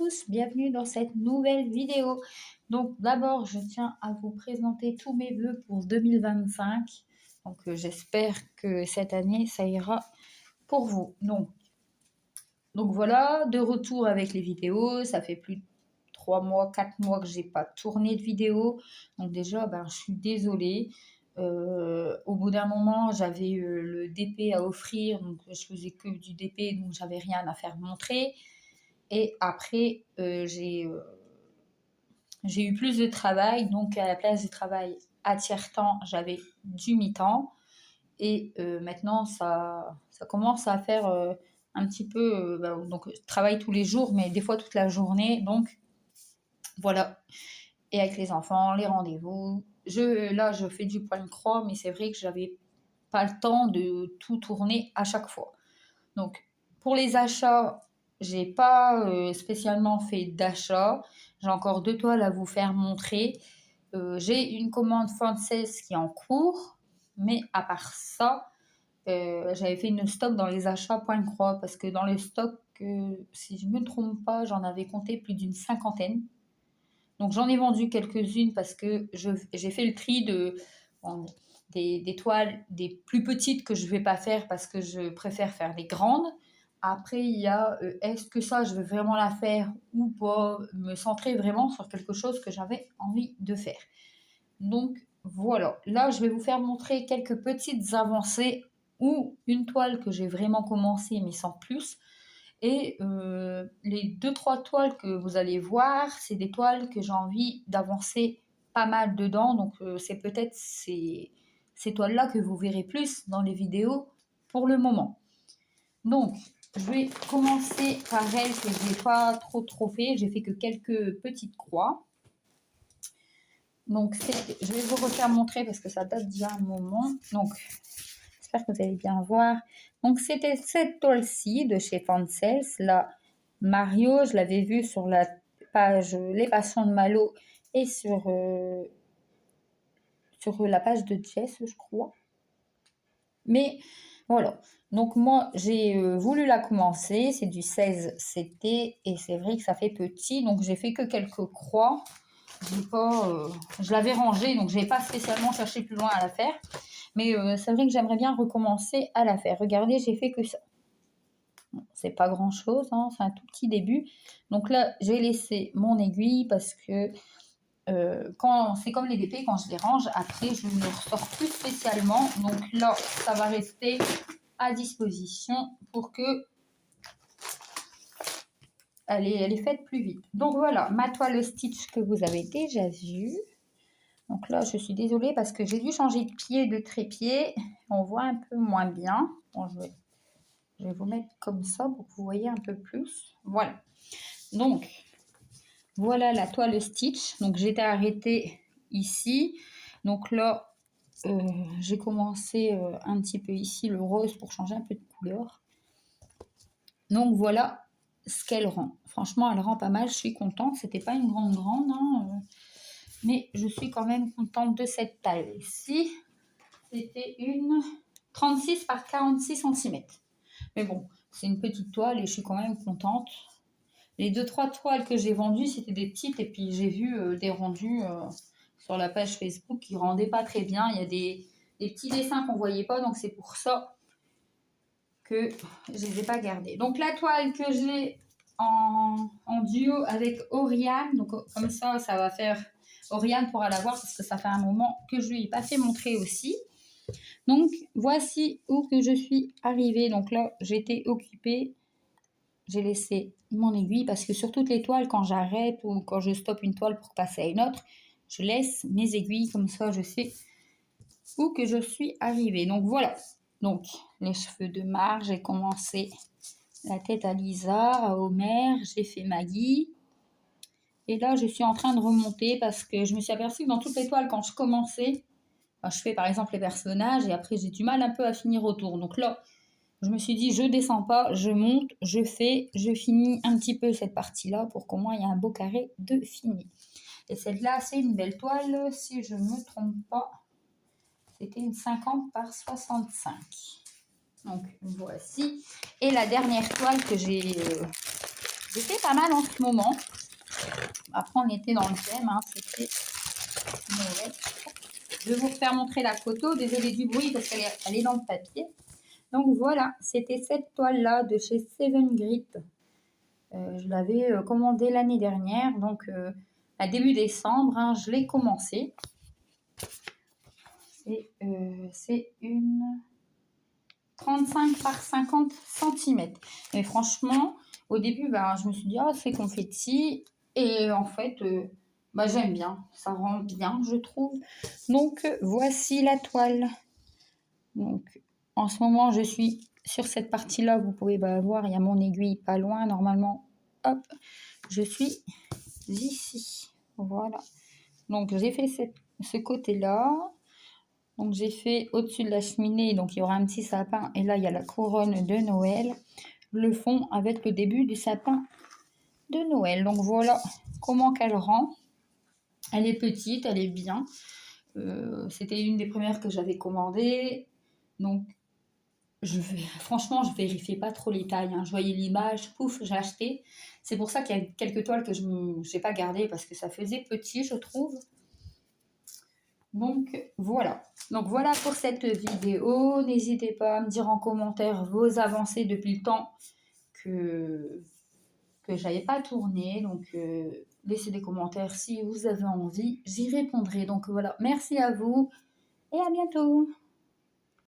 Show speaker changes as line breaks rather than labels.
tous, bienvenue dans cette nouvelle vidéo. Donc d'abord, je tiens à vous présenter tous mes vœux pour 2025. Donc j'espère que cette année, ça ira pour vous. Donc voilà, de retour avec les vidéos. Ça fait plus de 3 mois, 4 mois que j'ai pas tourné de vidéo. Donc déjà, je suis désolée. Au bout d'un moment, j'avais le DP à offrir, donc je faisais que du DP, donc j'avais rien à faire montrer. Et après, j'ai eu plus de travail, donc à la place du travail à tiers-temps, j'avais du mi-temps. Et maintenant, ça commence à faire un petit peu... donc, je travaille tous les jours, mais des fois toute la journée. Donc, voilà. Et avec les enfants, les rendez-vous. Là, je fais du point-croix, mais c'est vrai que j'avais pas le temps de tout tourner à chaque fois. Donc, pour les achats, j'ai pas spécialement fait d'achat. J'ai encore 2 toiles à vous faire montrer. J'ai une commande française qui est en cours, mais à part ça, j'avais fait une stock dans les achats Point-Croix parce que dans le stock, si je ne me trompe pas, j'en avais compté plus d'une 50aine. Donc j'en ai vendu quelques-unes parce que j'ai fait le tri des toiles des plus petites que je ne vais pas faire parce que je préfère faire les grandes. Après, il y a est-ce que ça, je veux vraiment la faire ou pas, me centrer vraiment sur quelque chose que j'avais envie de faire. Donc voilà, là je vais vous faire montrer quelques petites avancées ou une toile que j'ai vraiment commencé mais sans plus. Et les 2-3 toiles que vous allez voir, c'est des toiles que j'ai envie d'avancer pas mal dedans. Donc c'est peut-être ces toiles-là que vous verrez plus dans les vidéos pour le moment. Donc je vais commencer par elles que je n'ai pas trop fait. J'ai fait que quelques petites croix. Donc je vais vous refaire montrer parce que ça date d'il y a un moment. Donc j'espère que vous allez bien voir. Donc c'était cette toile-ci de chez Fancels. Là, Mario, je l'avais vu sur la page Les Passions de Malo et sur la page de Jess, je crois. Mais voilà. Donc moi, j'ai voulu la commencer. C'est du 16 CT et c'est vrai que ça fait petit. Donc j'ai fait que quelques croix. Je l'avais rangée, donc je n'ai pas spécialement cherché plus loin à la faire. Mais c'est vrai que j'aimerais bien recommencer à la faire. Regardez, j'ai fait que ça. Bon, c'est pas grand chose, hein, c'est un tout petit début. Donc là, j'ai laissé mon aiguille parce que quand c'est comme les DP, quand je les range, après je ne ressors plus spécialement. Donc là, ça va rester à disposition pour que elle est faite plus vite. Donc voilà, ma toile stitch que vous avez déjà vue. Donc là, je suis désolée parce que j'ai dû changer de pied, de trépied. On voit un peu moins bien. Bon, je vais vous mettre comme ça pour que vous voyez un peu plus. Voilà. Donc, voilà la toile stitch. Donc, j'étais arrêtée ici. Donc là, j'ai commencé un petit peu ici le rose pour changer un peu de couleur. Donc, voilà ce qu'elle rend. Franchement, elle rend pas mal. Je suis contente. C'était pas une grande, hein, mais je suis quand même contente de cette taille-ci. C'était une 36 par 46 cm. Mais bon, c'est une petite toile et je suis quand même contente. Les 2-3 toiles que j'ai vendues, c'était des petites. Et puis j'ai vu des rendus sur la page Facebook qui ne rendaient pas très bien. Il y a des petits dessins qu'on ne voyait pas. Donc c'est pour ça que je ne les ai pas gardés. Donc la toile que j'ai en duo avec Oriane. Donc comme ça va faire... Oriane pourra la voir parce que ça fait un moment que je ne lui ai pas fait montrer aussi. Donc, voici où que je suis arrivée. Donc là, j'étais occupée. J'ai laissé mon aiguille parce que sur toutes les toiles, quand j'arrête ou quand je stoppe une toile pour passer à une autre, je laisse mes aiguilles. Comme ça, je sais où que je suis arrivée. Donc, voilà. Donc, les cheveux de Mar, j'ai commencé la tête à Lisa, à Homer. J'ai fait Maggie. Et là, je suis en train de remonter parce que je me suis aperçue que dans toutes les toiles, quand je commençais... je fais par exemple les personnages et après j'ai du mal un peu à finir autour. Donc là, je me suis dit, je descends pas, je monte, je finis un petit peu cette partie-là pour qu'au moins il y ait un beau carré de fini. Et celle-là, c'est une belle toile, si je ne me trompe pas. C'était une 50 par 65. Donc voici. Et la dernière toile que j'ai Je fais pas mal en ce moment. Après, on était dans le thème, hein, c'était Noël. Je vais vous refaire montrer la photo. Désolée du bruit parce qu'elle est dans le papier. Donc voilà, c'était cette toile-là de chez Seven Grit. Je l'avais commandée l'année dernière, donc à début décembre, hein, je l'ai commencé. C'est une 35 par 50 cm. Et franchement, au début, je me suis dit, c'est confetti. Et en fait, j'aime bien. Ça rend bien, je trouve. Donc, voici la toile. Donc, en ce moment, je suis sur cette partie-là. Vous pouvez voir, il y a mon aiguille pas loin. Normalement, hop, je suis ici. Voilà. Donc, j'ai fait ce côté-là. Donc, j'ai fait au-dessus de la cheminée. Donc, il y aura un petit sapin. Et là, il y a la couronne de Noël. Le fond avec le début du sapin de Noël. Donc, voilà comment qu'elle rend. Elle est petite, elle est bien. C'était une des premières que j'avais commandées. Donc, franchement, je vérifiais pas trop les tailles. Je voyais l'image, pouf, j'ai acheté. C'est pour ça qu'il y a quelques toiles que je n'ai pas gardées parce que ça faisait petit, je trouve. Donc, voilà. Donc, voilà pour cette vidéo. N'hésitez pas à me dire en commentaire vos avancées depuis le temps que j'avais pas tourné. Donc, laissez des commentaires si vous avez envie. J'y répondrai. Donc, voilà. Merci à vous et à bientôt.